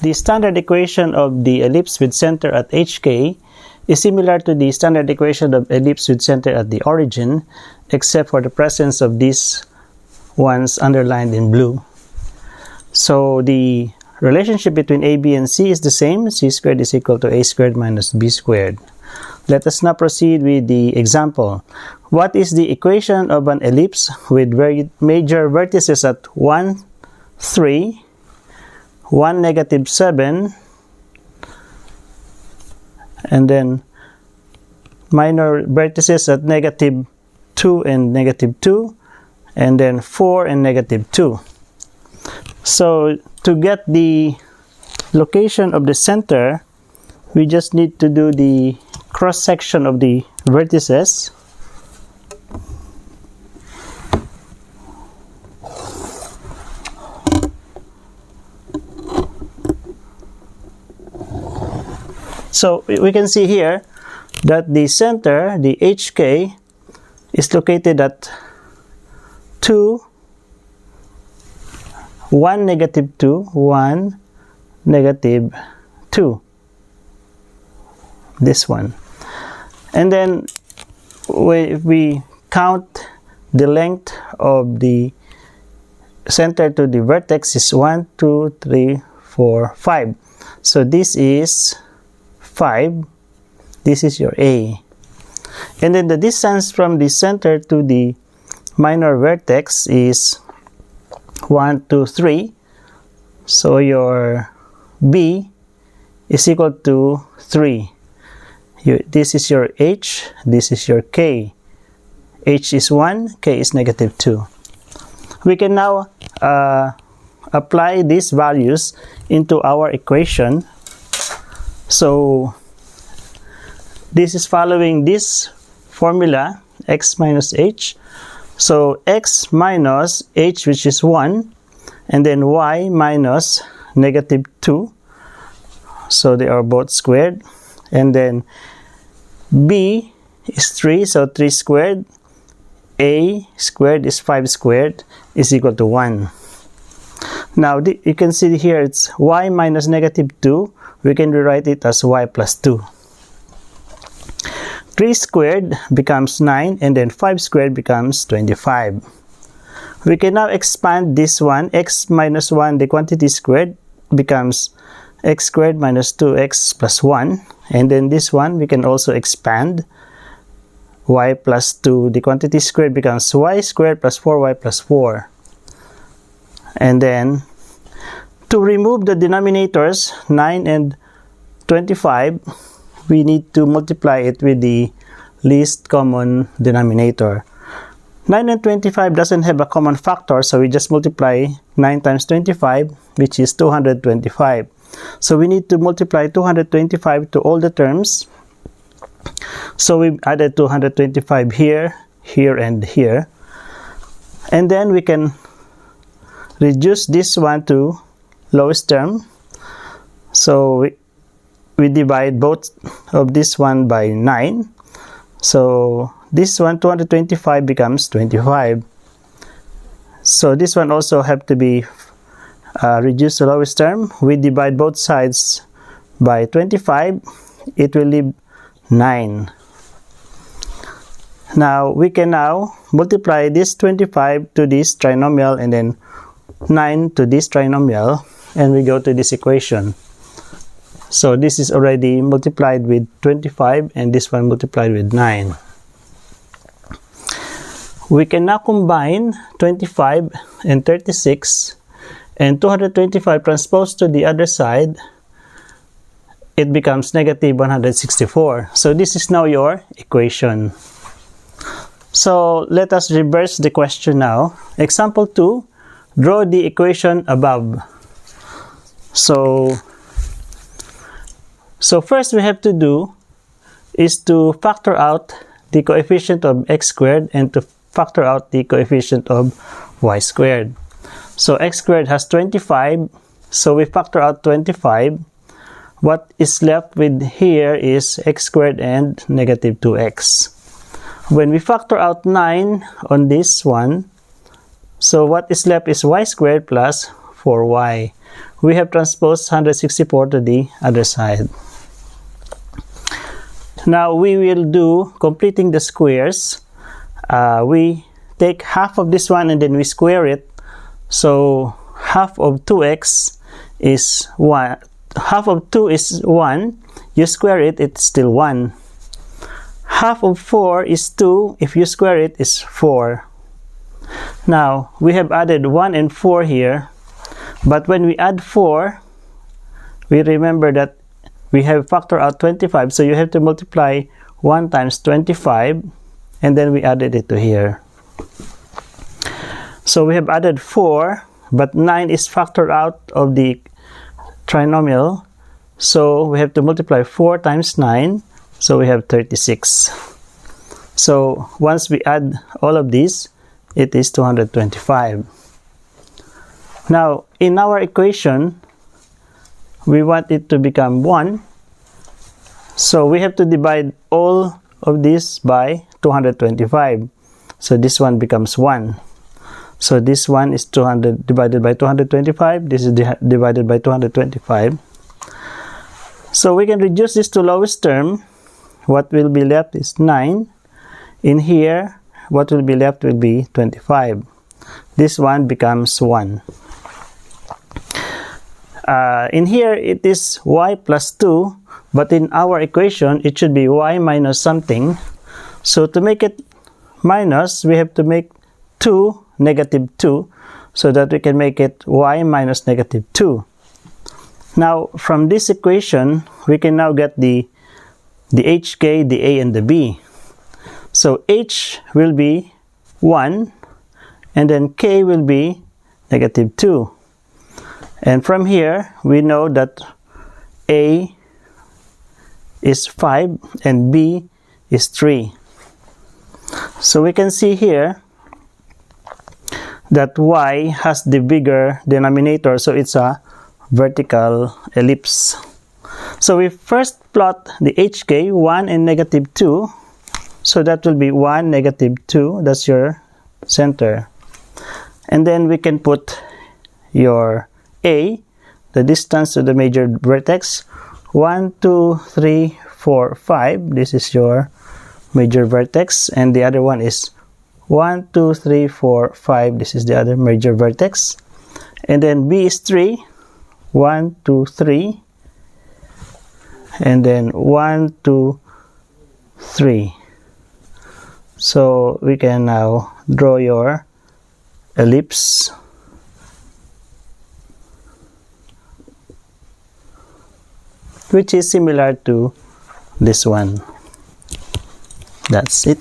The standard equation of the ellipse with center at HK is similar to the standard equation of ellipse with center at the origin, except for the presence of these ones underlined in blue. So the relationship between A, B, and C is the same. C squared is equal to A squared minus B squared. Let us now proceed with the example. What is the equation of an ellipse with major vertices at 1, 3, 1, negative 7, and then minor vertices at negative 2 and negative 2, and then 4 and negative 2. So to get the location of the center, we just need to do the cross section of the vertices. So we can see here that the center, the HK, is located at 2, 1, negative 2, 1, negative 2. This one. And then if we count the length of the center to the vertex is 1, 2, 3, 4, 5. So this is 5. This is your A. And then the distance from the center to the minor vertex is 1, 2, 3. So your B is equal to 3. This is your H, this is your K. H is 1, K is negative 2. We can now apply these values into our equation. So this is following this formula, x minus h. So x minus h, which is 1, and then y minus negative 2. So they are both squared. And then b is 3, so 3 squared. A squared is 5 squared is equal to 1. Now you can see here it's y minus negative 2. We can rewrite it as y plus 2. 3 squared becomes 9, and then 5 squared becomes 25. We can now expand this one. X minus 1, the quantity squared, becomes x squared minus 2x plus 1. And then this one we can also expand. Y plus 2, the quantity squared, becomes y squared plus 4y plus 4. And then to remove the denominators 9 and 25, we need to multiply it with the least common denominator. 9 and 25 doesn't have a common factor, so we just multiply 9 times 25, which is 225. So we need to multiply 225 to all the terms. So we added 225 here, here, and here. And then we can reduce this one to lowest term. So we divide both of this one by 9. So this one, 225, becomes 25. So this one also have to be reduced to lowest term. We divide both sides by 25. It will leave 9. Now we can now multiply this 25 to this trinomial, and then 9 to this trinomial, and we go to this equation. So this is already multiplied with 25, and this one multiplied with 9. We can now combine 25 and 36, and 225 transposed to the other side, it becomes negative 164. So this is now your equation. So let us reverse the question now. Example 2, draw the equation above. So first we have to do is to factor out the coefficient of x squared and to factor out the coefficient of y squared. So x squared has 25, so we factor out 25. What is left with here is x squared and negative 2x. When we factor out 9 on this one, so what is left is y squared plus 4y. we have transposed 164 to the other side. Now we will do completing the squares. We take half of this one and then we square it. So half of 2x is 1. Half of 2 is 1. You square it, it's still 1. Half of 4 is 2. If you square it, it's 4. Now, we have added 1 and 4 here. But when we add 4, we remember that we have factored out 25. So you have to multiply 1 times 25. And then we added it to here. So we have added 4. But 9 is factored out of the trinomial. So we have to multiply 4 times 9. So we have 36. So once we add all of these, it is 225. Now, in our equation, we want it to become 1. So we have to divide all of this by 225. So this one becomes 1. So this one is 200 divided by 225. This is divided by 225. So we can reduce this to lowest term. What will be left is 9. In here, what will be left will be 25. This one becomes 1. In here, it is y plus 2. But in our equation, it should be y minus something. So to make it minus, we have to make 2 negative 2. So that we can make it y minus negative 2. Now, from this equation, we can now get the hk, the a, and the b. So h will be 1, and then k will be negative 2. And from here, we know that a is 5 and b is 3. So we can see here that y has the bigger denominator, so it's a vertical ellipse. So we first plot the hk, 1 and negative 2. So that will be 1, negative 2. That's your center. And then we can put your a, the distance to the major vertex. 1, 2, 3, 4, 5. This is your major vertex. And the other one is 1, 2, 3, 4, 5. This is the other major vertex. And then b is 3. 1, 2, 3. And then 1, 2, 3. So we can now draw your ellipse. Which is similar to this one. That's it.